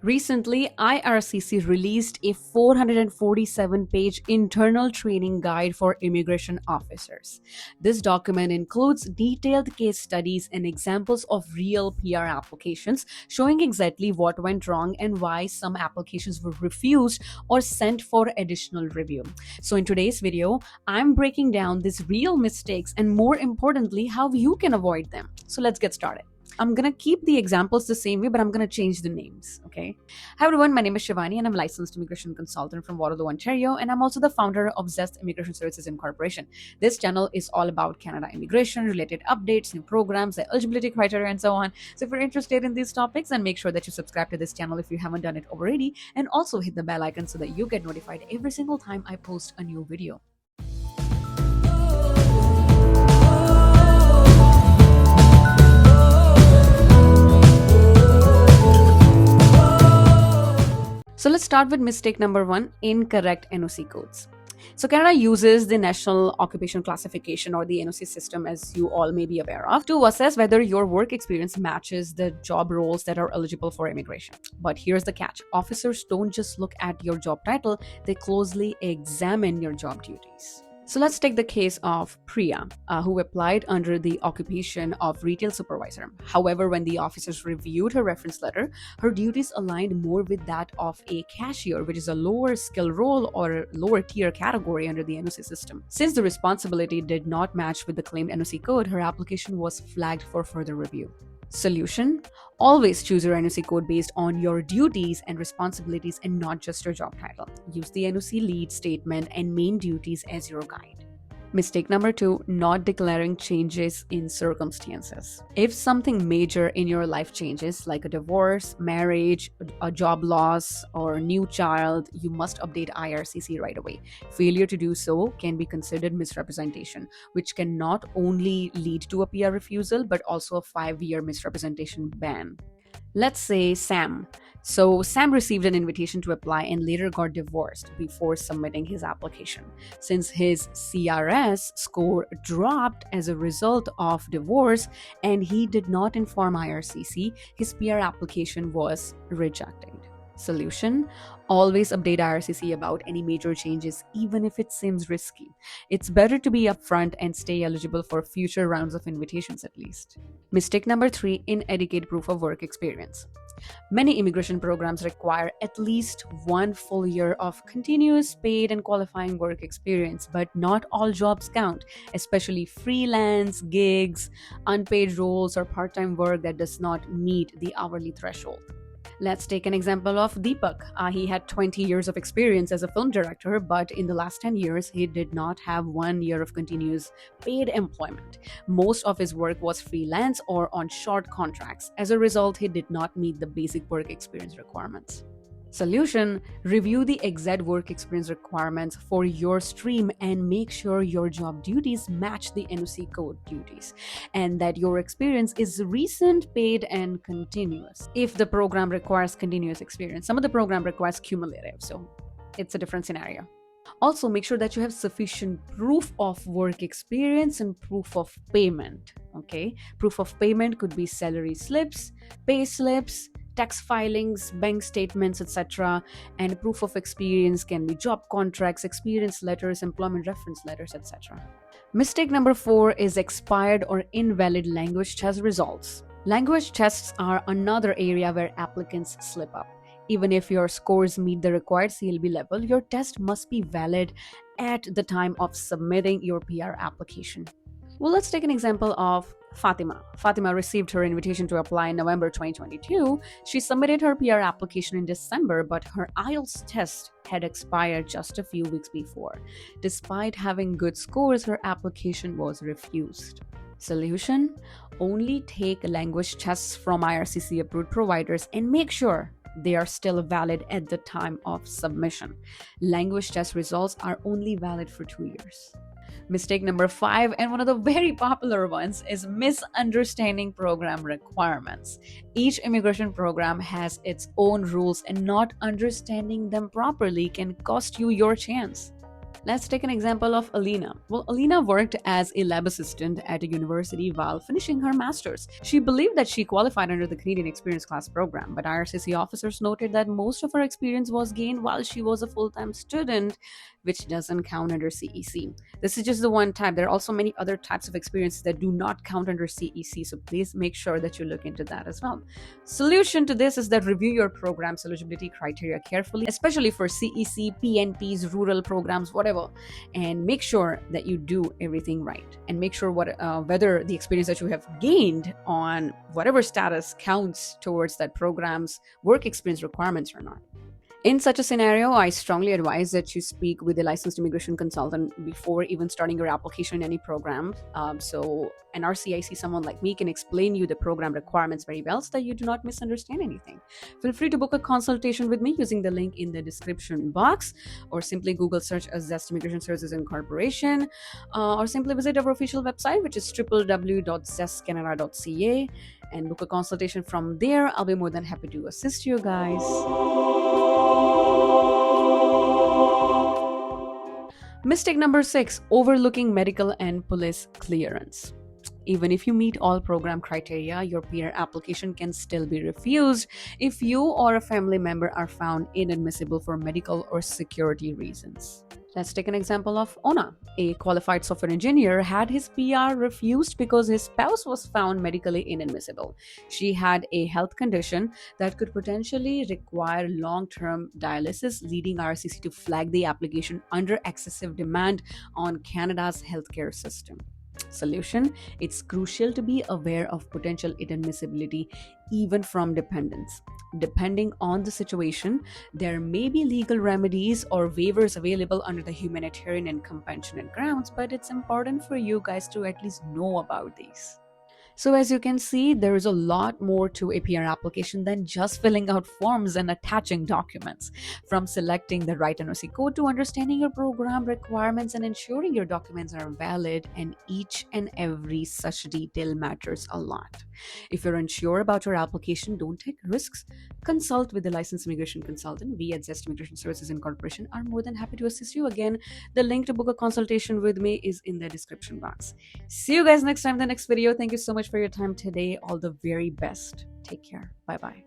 Recently, IRCC released a 447-page internal training guide for immigration officers. This document includes detailed case studies and examples of real PR applications, showing exactly what went wrong and why some applications were refused or sent for additional review. So in today's video, I'm breaking down these real mistakes and, more importantly, how you can avoid them. So let's get started. I'm going to keep the examples the same way, but I'm going to change the names, okay? Hi everyone, my name is Shivani and I'm a licensed immigration consultant from Waterloo, Ontario, and I'm also the founder of Zeste Immigration Services Incorporation. This channel is all about Canada immigration, related updates, new programs, the eligibility criteria, and so on. So if you're interested in these topics, then make sure that you subscribe to this channel if you haven't done it already, and also hit the bell icon so that you get notified every single time I post a new video. So let's start with mistake number 1, incorrect NOC codes. So Canada uses the National Occupation Classification, or the NOC system, as you all may be aware of, to assess whether your work experience matches the job roles that are eligible for immigration. But here's the catch. Officers don't just look at your job title, they closely examine your job duties. So let's take the case of Priya, who applied under the occupation of retail supervisor. However, when the officers reviewed her reference letter, her duties aligned more with that of a cashier, which is a lower skill role or lower tier category under the NOC system. Since the responsibility did not match with the claimed NOC code, her application was flagged for further review. Solution: always choose your NOC code based on your duties and responsibilities and not just your job title. Use the NOC lead statement and main duties as your guide. Mistake number 2, not declaring changes in circumstances. If something major in your life changes, like a divorce, marriage, a job loss, or new child, you must update IRCC right away. Failure to do so can be considered misrepresentation, which can not only lead to a PR refusal, but also a 5-year misrepresentation ban. Let's say Sam. So Sam received an invitation to apply and later got divorced before submitting his application. Since his CRS score dropped as a result of divorce and he did not inform IRCC, his PR application was rejected. Solution: always update IRCC about any major changes, even if it seems risky. It's better to be upfront and stay eligible for future rounds of invitations at least. Mistake number 3, inadequate proof of work experience. Many immigration programs require at least 1 full year of continuous paid and qualifying work experience, but not all jobs count, especially freelance, gigs, unpaid roles, or part-time work that does not meet the hourly threshold. Let's take an example of Deepak. He had 20 years of experience as a film director, but in the last 10 years, he did not have 1 year of continuous paid employment. Most of his work was freelance or on short contracts. As a result, he did not meet the basic work experience requirements. Solution: review the exact work experience requirements for your stream and make sure your job duties match the NOC code duties and that your experience is recent, paid, and continuous. If the program requires continuous experience, some of the program requires cumulative, so it's a different scenario. Also, make sure that you have sufficient proof of work experience and proof of payment, okay? Proof of payment could be salary slips, pay slips, tax filings, bank statements, etc. And proof of experience can be job contracts, experience letters, employment reference letters, etc. Mistake number 4 is expired or invalid language test results. Language tests are another area where applicants slip up. Even if your scores meet the required CLB level, your test must be valid at the time of submitting your PR application. Well, let's take an example of Fatima. Fatima received her invitation to apply in November 2022. She submitted her PR application in December, but her IELTS test had expired just a few weeks before. Despite having good scores, her application was refused. Solution: only take language tests from IRCC approved providers and make sure they are still valid at the time of submission. Language test results are only valid for 2 years. Mistake number 5, and one of the very popular ones, is misunderstanding program requirements. Each immigration program has its own rules, and not understanding them properly can cost you your chance. Let's take an example of Alina. Well, Alina worked as a lab assistant at a university while finishing her master's. She believed that she qualified under the Canadian Experience Class program, but IRCC officers noted that most of her experience was gained while she was a full-time student, which doesn't count under CEC. This is just the one type. There are also many other types of experiences that do not count under CEC, so please make sure that you look into that as well. Solution to this is that review your program's eligibility criteria carefully, especially for CEC, PNPs, rural programs, whatever, and make sure that you do everything right, and make sure whether the experience that you have gained on whatever status counts towards that program's work experience requirements or not. In such a scenario, I strongly advise that you speak with a licensed immigration consultant before even starting your application in any program. So an RCIC, someone like me, can explain you the program requirements very well so that you do not misunderstand anything. Feel free to book a consultation with me using the link in the description box, or simply Google search as Zeste Immigration Services Incorporation, or simply visit our official website, which is www.zestcanada.ca, and book a consultation from there. I'll be more than happy to assist you guys. Mistake number 6, overlooking medical and police clearance. Even if you meet all program criteria, your PR application can still be refused if you or a family member are found inadmissible for medical or security reasons. Let's take an example of Ona. A qualified software engineer had his PR refused because his spouse was found medically inadmissible. She had a health condition that could potentially require long-term dialysis, leading IRCC to flag the application under excessive demand on Canada's healthcare system. Solution: it's crucial to be aware of potential inadmissibility even from dependents. Depending on the situation, there may be legal remedies or waivers available under the humanitarian and compassionate grounds, but it's important for you guys to at least know about these. So as you can see, there is a lot more to a PR application than just filling out forms and attaching documents. From selecting the right NOC code to understanding your program requirements and ensuring your documents are valid, and each and every such detail matters a lot. If you're unsure about your application, don't take risks. Consult with a licensed immigration consultant. We at Zeste Immigration Services Incorporation are more than happy to assist you. Again, the link to book a consultation with me is in the description box. See you guys next time in the next video. Thank you so much for your time today. All the very best. Take care. Bye bye.